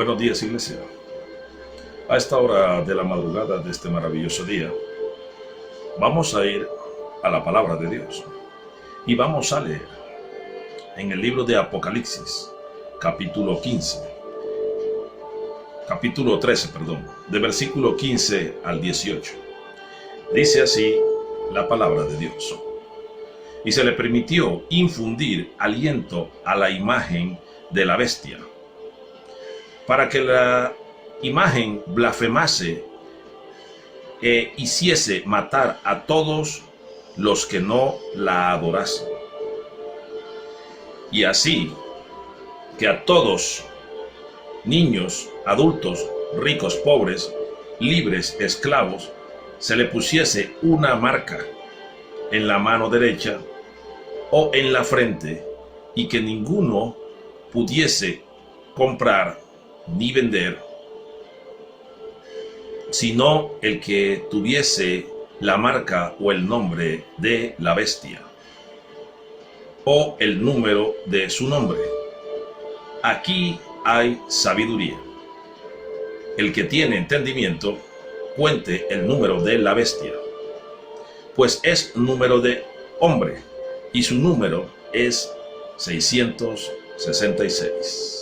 Buenos días, iglesia. A esta hora de la madrugada de este maravilloso día, vamos a ir a la palabra de Dios y vamos a leer en el libro de Apocalipsis, capítulo 13, de versículo 15 al 18. Dice así la palabra de Dios. Y se le permitió infundir aliento a la imagen de la bestia, para que la imagen blasfemase e hiciese matar a todos los que no la adorasen. Y así que a todos, niños, adultos, ricos, pobres, libres, esclavos, se le pusiese una marca en la mano derecha o en la frente, y que ninguno pudiese comprar ni vender, sino el que tuviese la marca o el nombre de la bestia, o el número de su nombre. Aquí hay sabiduría. El que tiene entendimiento, cuente el número de la bestia, pues es número de hombre, y su número es 666.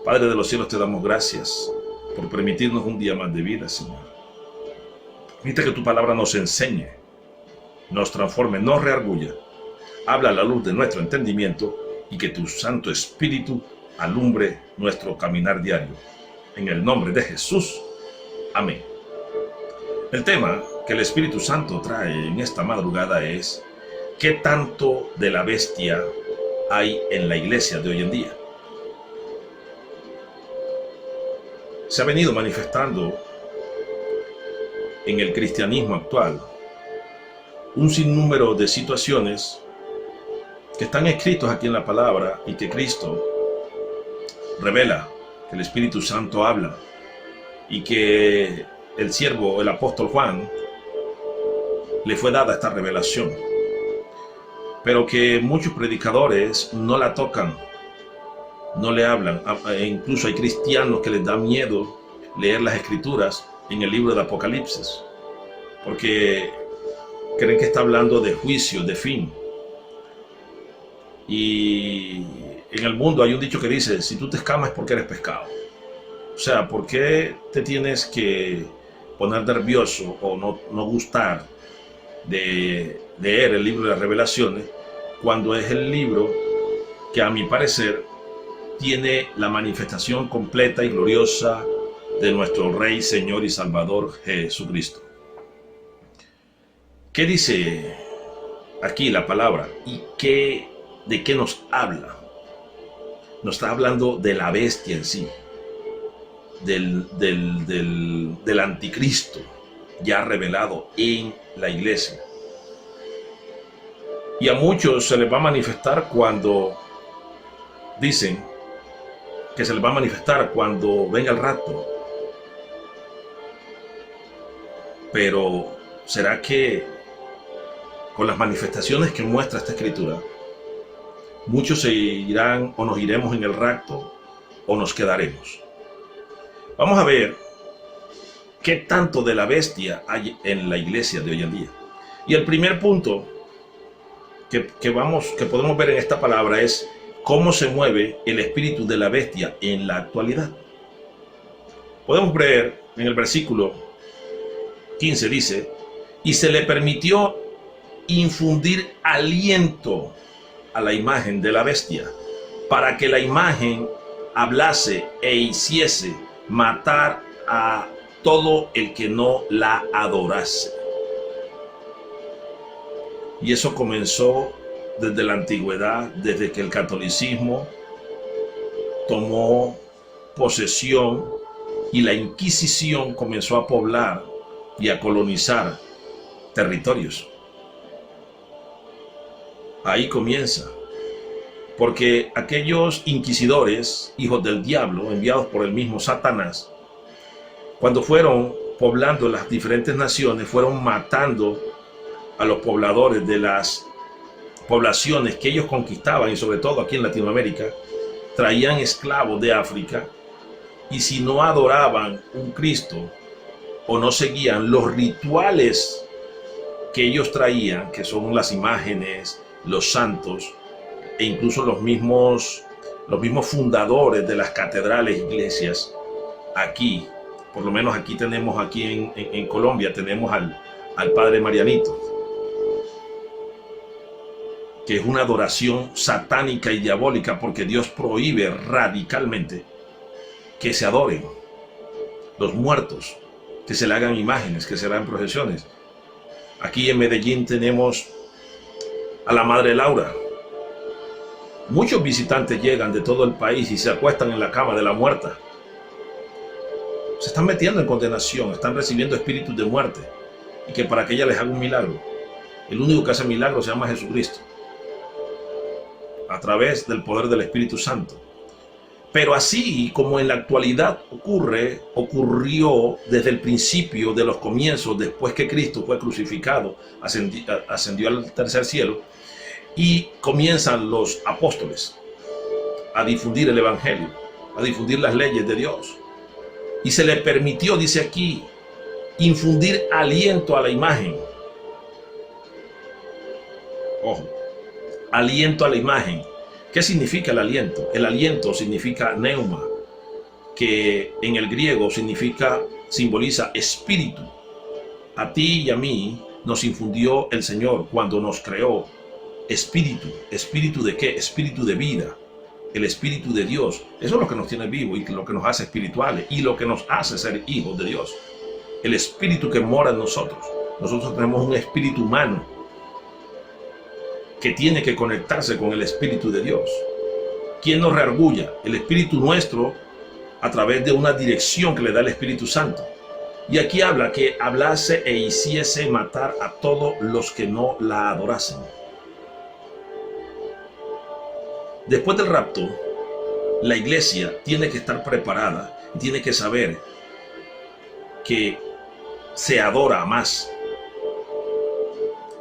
Padre de los cielos, te damos gracias por permitirnos un día más de vida, Señor. Permite que tu palabra nos enseñe, nos transforme, nos reargulla. Habla a la luz de nuestro entendimiento y que tu Santo Espíritu alumbre nuestro caminar diario. En el nombre de Jesús. Amén. El tema que el Espíritu Santo trae en esta madrugada es: ¿qué tanto de la bestia hay en la iglesia de hoy en día? Se ha venido manifestando en el cristianismo actual un sinnúmero de situaciones que están escritos aquí en la palabra y que Cristo revela, que el Espíritu Santo habla y que el siervo, el apóstol Juan, le fue dada esta revelación, pero que muchos predicadores no la tocan, no le hablan. Incluso hay cristianos que les da miedo leer las escrituras en el libro de Apocalipsis, porque creen que está hablando de juicio, de fin. Y en el mundo hay un dicho que dice: si tú te escamas es porque eres pescado. O sea, ¿por qué te tienes que poner nervioso o no gustar de leer el libro de las revelaciones, cuando es el libro que, a mi parecer, tiene la manifestación completa y gloriosa de nuestro Rey, Señor y Salvador Jesucristo? ¿Qué dice aquí la palabra? ¿Y de qué nos habla? Nos está hablando de la bestia en sí, del anticristo ya revelado en la iglesia. Y a muchos se les va a manifestar cuando dicen que se les va a manifestar cuando venga el rapto. Pero ¿será que con las manifestaciones que muestra esta escritura, muchos se irán o nos iremos en el rapto o nos quedaremos? Vamos a ver qué tanto de la bestia hay en la iglesia de hoy en día. Y el primer punto que podemos ver en esta palabra es cómo se mueve el espíritu de la bestia en la actualidad. Podemos ver en el versículo 15, dice: y se le permitió infundir aliento a la imagen de la bestia, para que la imagen hablase e hiciese matar a todo el que no la adorase. Y eso comenzó desde la antigüedad, desde que el catolicismo tomó posesión y la Inquisición comenzó a poblar y a colonizar territorios. Ahí comienza, porque aquellos inquisidores, hijos del diablo, enviados por el mismo Satanás, cuando fueron poblando las diferentes naciones, fueron matando a los pobladores de las poblaciones que ellos conquistaban, y sobre todo aquí en Latinoamérica, traían esclavos de África Y si no adoraban un Cristo o no seguían los rituales que ellos traían, que son las imágenes, los santos, e incluso los mismos fundadores de las catedrales, iglesias, aquí, por lo menos aquí tenemos, aquí en Colombia, tenemos al Padre Marianito, que es una adoración satánica y diabólica, porque Dios prohíbe radicalmente que se adoren los muertos, que se le hagan imágenes, que se le hagan procesiones. Aquí en Medellín tenemos a la Madre Laura. Muchos visitantes llegan de todo el país y se acuestan en la cama de la muerta. Se están metiendo en condenación, están recibiendo espíritus de muerte, y que para que ella les haga un milagro. El único que hace milagros se llama Jesucristo, a través del poder del Espíritu Santo. Pero así como en la actualidad ocurrió desde el principio de los comienzos, después que Cristo fue crucificado, ascendió al tercer cielo, y comienzan los apóstoles a difundir el evangelio, a difundir las leyes de Dios. Y se le permitió, dice aquí, infundir aliento a la imagen. Ojo, aliento a la imagen. ¿Qué significa el aliento? El aliento significa neuma, que en el griego simboliza espíritu. A ti y a mí nos infundió el Señor cuando nos creó espíritu. ¿Espíritu de qué? Espíritu de vida. El Espíritu de Dios. Eso es lo que nos tiene vivos y lo que nos hace espirituales y lo que nos hace ser hijos de Dios. El Espíritu que mora en nosotros. Nosotros tenemos un espíritu humano que tiene que conectarse con el Espíritu de Dios. ¿Quién nos reargulla? El Espíritu nuestro, a través de una dirección que le da el Espíritu Santo. Y aquí habla que hablase e hiciese matar a todos los que no la adorasen. Después del rapto, la iglesia tiene que estar preparada y tiene que saber que se adora más.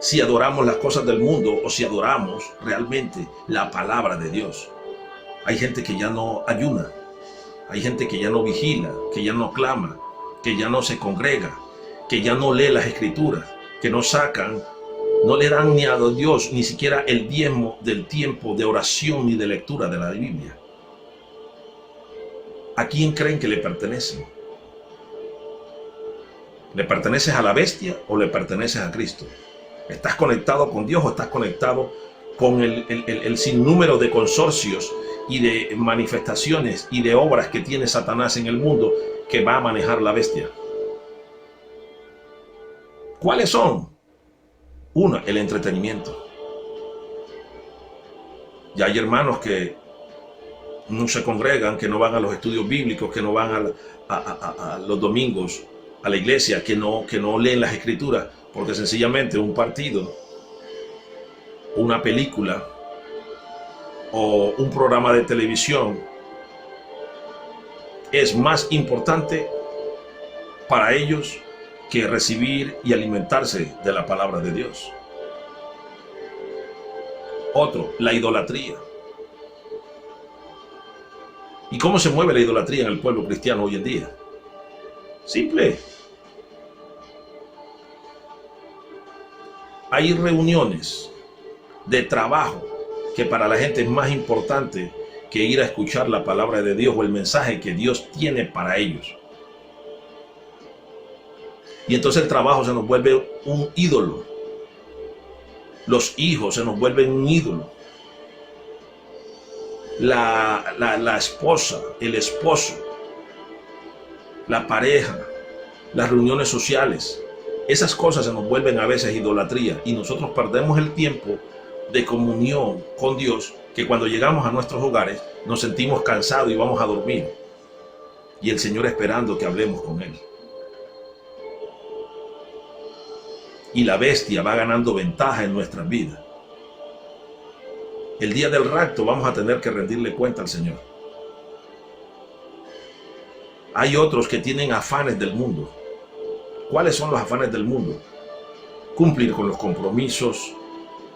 Si adoramos las cosas del mundo o si adoramos realmente la palabra de Dios. Hay gente que ya no ayuna, hay gente que ya no vigila, que ya no clama, que ya no se congrega, que ya no lee las escrituras, que no le dan ni a Dios ni siquiera el diezmo del tiempo de oración ni de lectura de la Biblia. ¿A quién creen que le pertenecen? ¿Le perteneces a la bestia o le perteneces a Cristo? ¿Estás conectado con Dios o estás conectado con el sinnúmero de consorcios y de manifestaciones y de obras que tiene Satanás en el mundo que va a manejar la bestia? ¿Cuáles son? Una, el entretenimiento. Ya hay hermanos que no se congregan, que no van a los estudios bíblicos, que no van a los domingos a la iglesia, que no leen las escrituras, porque sencillamente un partido, una película o un programa de televisión es más importante para ellos que recibir y alimentarse de la palabra de Dios. Otro, la idolatría. ¿Y cómo se mueve la idolatría en el pueblo cristiano hoy en día? Simple. Hay reuniones de trabajo que para la gente es más importante que ir a escuchar la palabra de Dios o el mensaje que Dios tiene para ellos. Y entonces el trabajo se nos vuelve un ídolo. Los hijos se nos vuelven un ídolo. La esposa, el esposo, la pareja, las reuniones sociales. Esas cosas se nos vuelven a veces idolatría y nosotros perdemos el tiempo de comunión con Dios, que cuando llegamos a nuestros hogares nos sentimos cansados y vamos a dormir. Y el Señor esperando que hablemos con Él. Y la bestia va ganando ventaja en nuestras vidas. El día del rapto vamos a tener que rendirle cuenta al Señor. Hay otros que tienen afanes del mundo. ¿Cuáles son los afanes del mundo? Cumplir con los compromisos,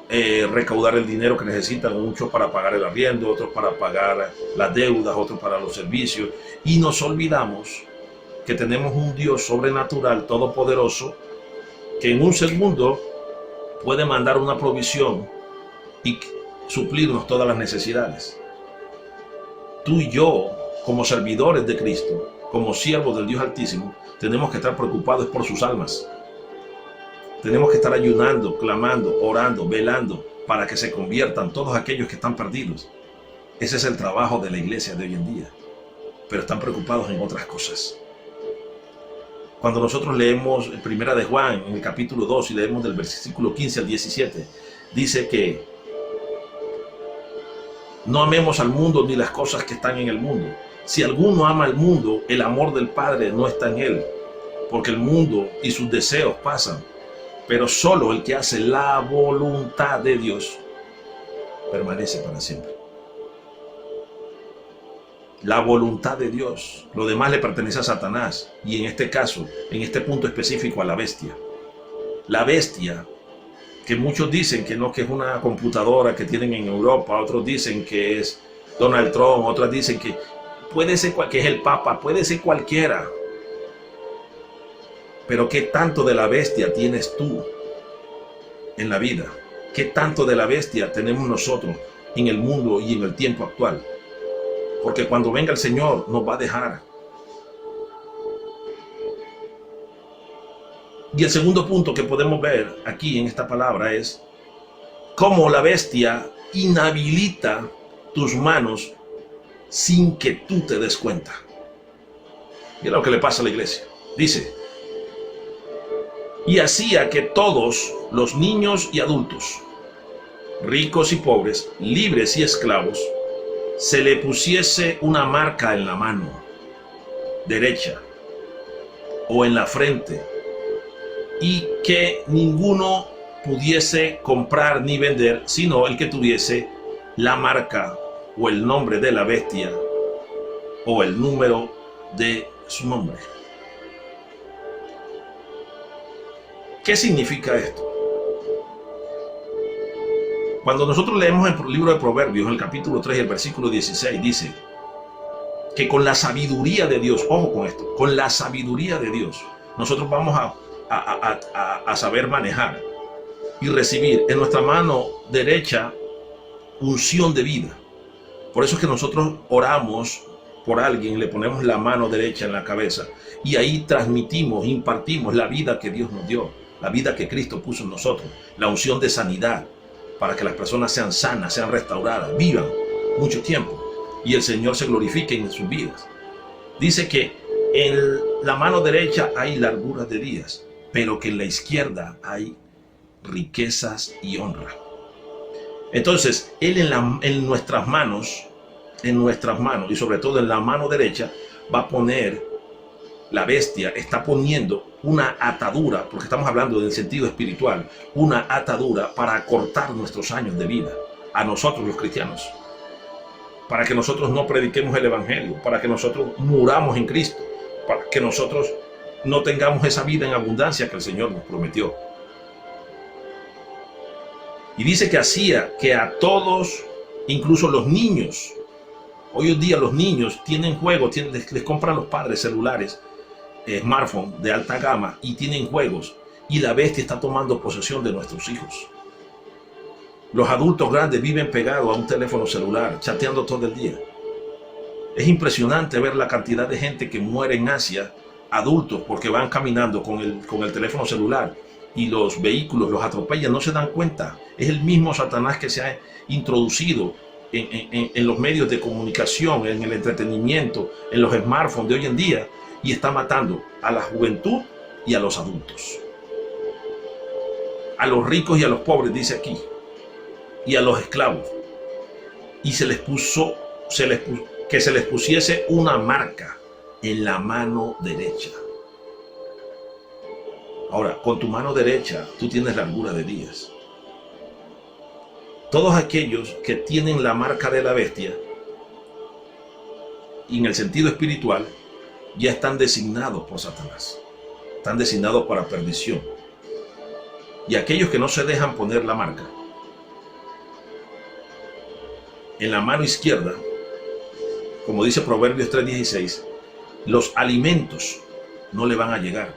recaudar el dinero que necesitan, muchos para pagar el arriendo, otros para pagar las deudas, otros para los servicios. Y nos olvidamos que tenemos un Dios sobrenatural, todopoderoso, que en un segundo puede mandar una provisión y suplirnos todas las necesidades. Tú y yo, como servidores de Cristo, como siervos del Dios Altísimo, tenemos que estar preocupados por sus almas. Tenemos que estar ayunando, clamando, orando, velando para que se conviertan todos aquellos que están perdidos. Ese es el trabajo de la iglesia de hoy en día. Pero están preocupados en otras cosas. Cuando nosotros leemos Primera de Juan, en el capítulo 2, y leemos del versículo 15 al 17, dice que no amemos al mundo ni las cosas que están en el mundo. Si alguno ama al mundo, el amor del Padre no está en él, porque el mundo y sus deseos pasan, pero solo el que hace la voluntad de Dios permanece para siempre. La voluntad de Dios. Lo demás le pertenece a Satanás, y en este caso, en este punto específico, a la bestia. La bestia, que muchos dicen que no, que es una computadora que tienen en Europa, otros dicen que es Donald Trump, otros dicen que puede ser que es el Papa, puede ser cualquiera. Pero ¿qué tanto de la bestia tienes tú en la vida? ¿Qué tanto de la bestia tenemos nosotros en el mundo y en el tiempo actual? Porque cuando venga el Señor nos va a dejar. Y el segundo punto que podemos ver aquí en esta palabra es cómo la bestia inhabilita tus manos sin que tú te des cuenta. Mira lo que le pasa a la iglesia. Dice: y hacía que todos los niños y adultos, ricos y pobres, libres y esclavos, se le pusiese una marca en la mano derecha o en la frente, y que ninguno pudiese comprar ni vender, sino el que tuviese la marca o el nombre de la bestia o el número de su nombre. ¿Qué significa esto? Cuando nosotros leemos el libro de Proverbios, en el capítulo 3 y el versículo 16, dice que con la sabiduría de Dios, ojo con esto, con la sabiduría de Dios, nosotros vamos a saber manejar y recibir en nuestra mano derecha unción de vida. Por eso es que nosotros oramos por alguien, le ponemos la mano derecha en la cabeza y ahí transmitimos, impartimos la vida que Dios nos dio, la vida que Cristo puso en nosotros, la unción de sanidad, para que las personas sean sanas, sean restauradas, vivan mucho tiempo y el Señor se glorifique en sus vidas. Dice que en la mano derecha hay larguras de días, pero que en la izquierda hay riquezas y honra. Entonces, Él en nuestras manos y sobre todo en la mano derecha va a poner, la bestia está poniendo una atadura, porque estamos hablando del sentido espiritual, una atadura para acortar nuestros años de vida a nosotros los cristianos, para que nosotros no prediquemos el evangelio, para que nosotros muramos en Cristo, para que nosotros no tengamos esa vida en abundancia que el Señor nos prometió. Y dice que hacía que a todos, incluso los niños, hoy en día los niños tienen juegos, les compran los padres celulares, smartphone de alta gama y tienen juegos, y la bestia está tomando posesión de nuestros hijos. Los adultos grandes viven pegados a un teléfono celular, chateando todo el día. Es impresionante ver la cantidad de gente que muere en Asia, adultos, porque van caminando con el teléfono celular y los vehículos los atropellan, no se dan cuenta. Es el mismo Satanás que se ha introducido en los medios de comunicación, en el entretenimiento, en los smartphones de hoy en día, y está matando a la juventud y a los adultos, a los ricos y a los pobres, dice aquí, y a los esclavos, y que se les pusiese una marca en la mano derecha. Ahora, con tu mano derecha tú tienes largura de días. Todos aquellos que tienen la marca de la bestia, y en el sentido espiritual, ya están designados por Satanás, están designados para perdición. Y aquellos que no se dejan poner la marca, en la mano izquierda, como dice Proverbios 3:16, los alimentos no le van a llegar.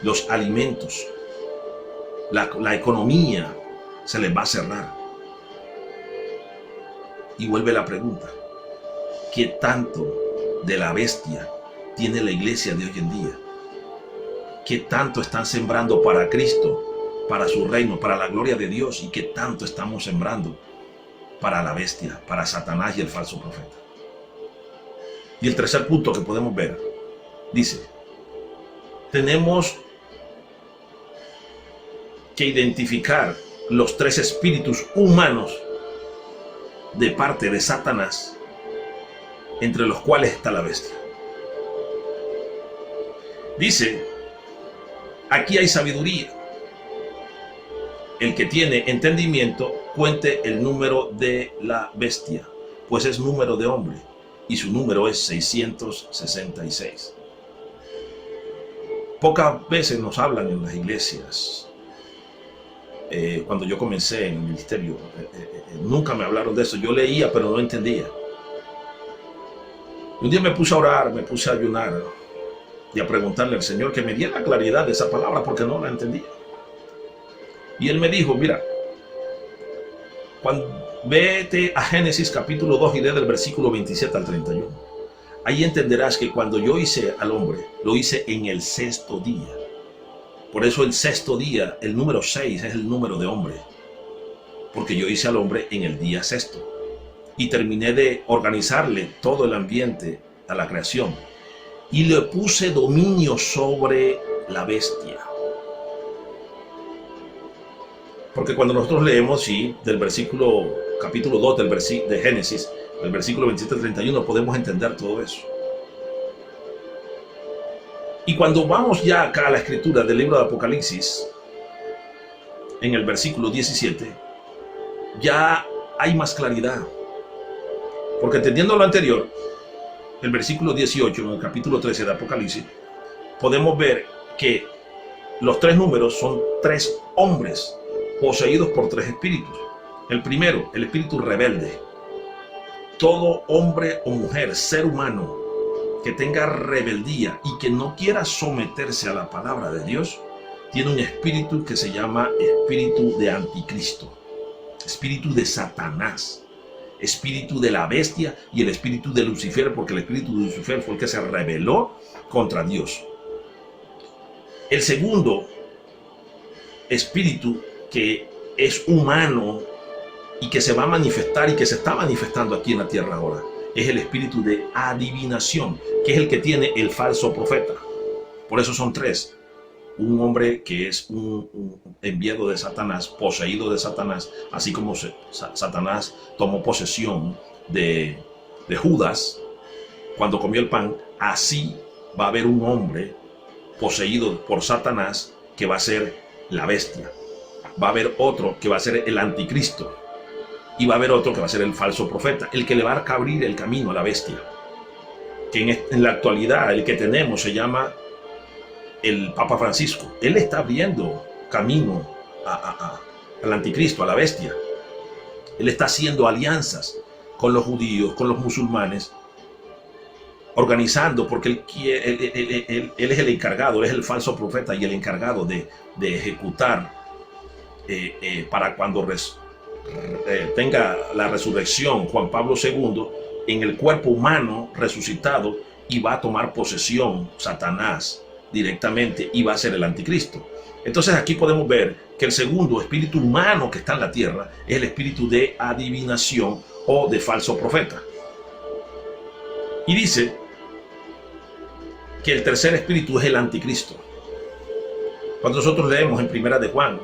Los alimentos, la economía se les va a cerrar. Y vuelve la pregunta: ¿qué tanto de la bestia tiene la iglesia de hoy en día? ¿Qué tanto están sembrando para Cristo, para su reino, para la gloria de Dios? ¿Y qué tanto estamos sembrando para la bestia, para Satanás y el falso profeta? Y el tercer punto que podemos ver, dice, tenemos que identificar los tres espíritus humanos de parte de Satanás, entre los cuales está la bestia. Dice, aquí hay sabiduría. El que tiene entendimiento cuente el número de la bestia, pues es número de hombre, y su número es 666. Pocas veces nos hablan en las iglesias. Cuando yo comencé en el ministerio, nunca me hablaron de eso. Yo leía, pero no entendía. Un día me puse a orar, me puse a ayunar y a preguntarle al Señor que me diera claridad de esa palabra, porque no la entendía. Y Él me dijo, mira, vete a Génesis capítulo 2 y lee del versículo 27 al 31. Ahí entenderás que cuando yo hice al hombre, lo hice en el sexto día. Por eso el sexto día, el número 6 es el número de hombre. Porque yo hice al hombre en el día sexto. Y terminé de organizarle todo el ambiente a la creación. Y le puse dominio sobre la bestia. Porque cuando nosotros leemos, sí, del versículo, capítulo 2 de Génesis, el versículo 27 al 31, podemos entender todo eso. Y cuando vamos ya acá a la escritura del libro de Apocalipsis, en el versículo 17, ya hay más claridad. Porque entendiendo lo anterior, el versículo 18, en el capítulo 13 de Apocalipsis, podemos ver que los tres números son tres hombres poseídos por tres espíritus. El primero, el espíritu rebelde. Todo hombre o mujer, ser humano, que tenga rebeldía y que no quiera someterse a la palabra de Dios, tiene un espíritu que se llama espíritu de anticristo, espíritu de Satanás, espíritu de la bestia y el espíritu de Lucifer, porque el espíritu de Lucifer fue el que se rebeló contra Dios. El segundo espíritu, que es humano y que se va a manifestar y que se está manifestando aquí en la tierra ahora, es el espíritu de adivinación, que es el que tiene el falso profeta. Por eso son tres. Un hombre que es un enviado de Satanás, poseído de Satanás, así como Satanás tomó posesión de Judas cuando comió el pan, así va a haber un hombre poseído por Satanás que va a ser la bestia. Va a haber otro que va a ser el anticristo. Y va a haber otro que va a ser el falso profeta, el que le va a abrir el camino a la bestia. Que en la actualidad el que tenemos se llama el Papa Francisco. Él está abriendo camino al anticristo, a la bestia. Él está haciendo alianzas con los judíos, con los musulmanes, organizando, porque él es el encargado, él es el falso profeta y el encargado de ejecutar para cuando tenga la resurrección Juan Pablo II, en el cuerpo humano resucitado, y va a tomar posesión Satanás directamente y va a ser el anticristo. Entonces aquí podemos ver que el segundo espíritu humano que está en la tierra es el espíritu de adivinación o de falso profeta. Y dice que el tercer espíritu es el anticristo. Cuando nosotros leemos en Primera de Juan,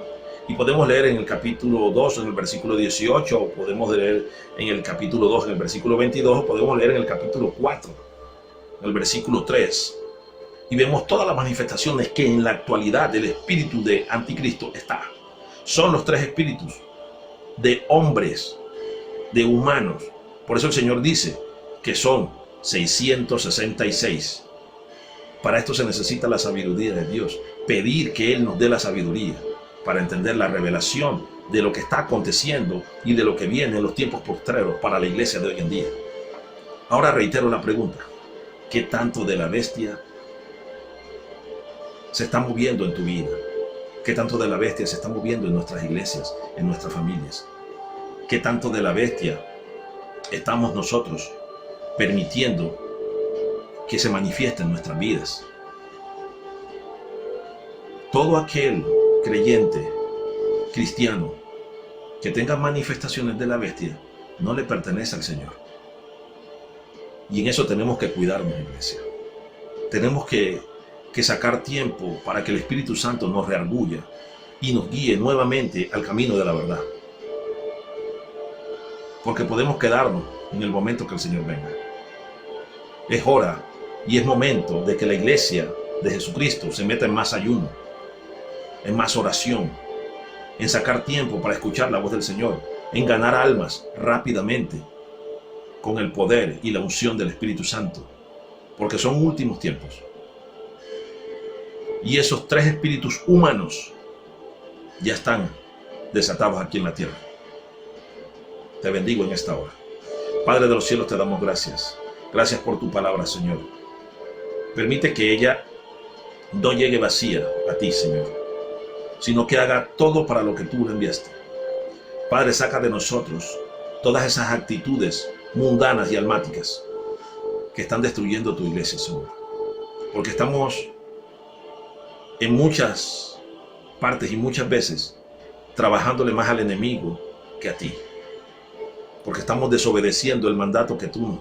y podemos leer en el capítulo 2, en el versículo 18, o podemos leer en el capítulo 2, en el versículo 22, o podemos leer en el capítulo 4, en el versículo 3. Y vemos todas las manifestaciones que en la actualidad el espíritu de anticristo está. Son los tres espíritus de hombres, de humanos. Por eso el Señor dice que son 666. Para esto se necesita la sabiduría de Dios. Pedir que Él nos dé la sabiduría. para entender la revelación de lo que está aconteciendo y de lo que viene en los tiempos postreros para la iglesia de hoy en día. Ahora reitero la pregunta: ¿qué tanto de la bestia se está moviendo en tu vida? ¿Qué tanto de la bestia se está moviendo en nuestras iglesias, en nuestras familias? ¿Qué tanto de la bestia estamos nosotros permitiendo que se manifieste en nuestras vidas? Todo aquel creyente, cristiano, que tenga manifestaciones de la bestia, no le pertenece al Señor. Y en eso tenemos que cuidarnos, iglesia. Tenemos que sacar tiempo para que el Espíritu Santo nos reargulla y nos guíe nuevamente al camino de la verdad. Porque podemos quedarnos en el momento que el Señor venga. Es hora y es momento de que la iglesia de Jesucristo se meta en más ayuno, en más oración, en sacar tiempo para escuchar la voz del Señor, en ganar almas rápidamente con el poder y la unción del Espíritu Santo, porque son últimos tiempos. Y esos tres espíritus humanos ya están desatados aquí en la tierra. Te bendigo en esta hora. Padre de los cielos, te damos gracias. Gracias por tu palabra, Señor. Permite que ella no llegue vacía a ti, Señor, sino que haga todo para lo que tú le enviaste. Padre, saca de nosotros todas esas actitudes mundanas y almáticas que están destruyendo tu iglesia, Señor. Porque estamos en muchas partes y muchas veces trabajándole más al enemigo que a ti. Porque estamos desobedeciendo el mandato que tú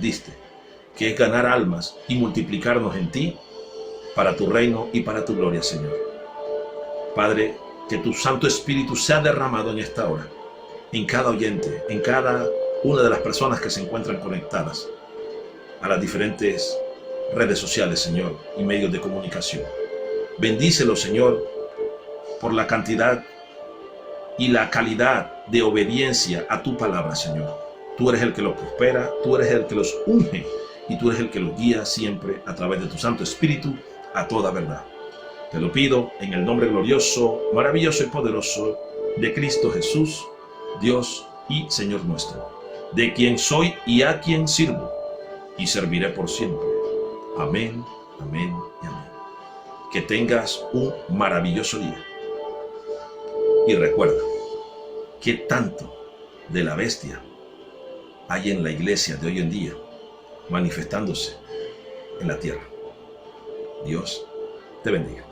diste, que es ganar almas y multiplicarnos en ti para tu reino y para tu gloria, Señor. Padre, que tu Santo Espíritu sea derramado en esta hora, en cada oyente, en cada una de las personas que se encuentran conectadas a las diferentes redes sociales, Señor, y medios de comunicación. Bendícelo, Señor, por la cantidad y la calidad de obediencia a tu palabra, Señor. Tú eres el que los prospera, tú eres el que los unge y tú eres el que los guía siempre a través de tu Santo Espíritu a toda verdad. Te lo pido en el nombre glorioso, maravilloso y poderoso de Cristo Jesús, Dios y Señor nuestro, de quien soy y a quien sirvo y serviré por siempre. Amén, amén y amén. Que tengas un maravilloso día. Y recuerda, ¿qué tanto de la bestia hay en la iglesia de hoy en día manifestándose en la tierra? Dios te bendiga.